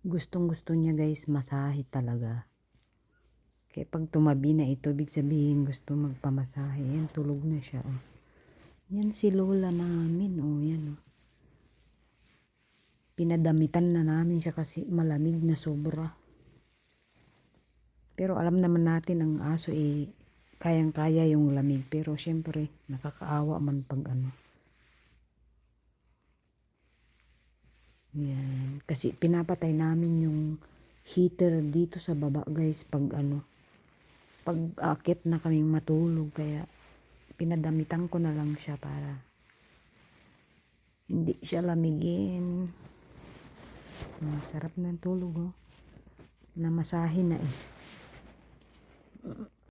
Gustong gusto niya guys, masahe talaga. Kaya pag tumabi na ito, ibig sabihin gusto magpamasahe. Yan, tulog na siya. Oh. Yan si lola namin. Oh, yan. Oh. Pinadamitan na namin siya kasi malamig na sobra. Pero alam naman natin ang aso kayang-kaya yung lamig. Pero syempre, nakakaawa man pag ano. Yan. Kasi pinapatay namin yung heater dito sa baba guys pag ano. Pag akit na kaming matulog. Kaya pinadamitan ko na lang siya para hindi siya lamigin. Sarap ng tulog oh. Namasahe na eh.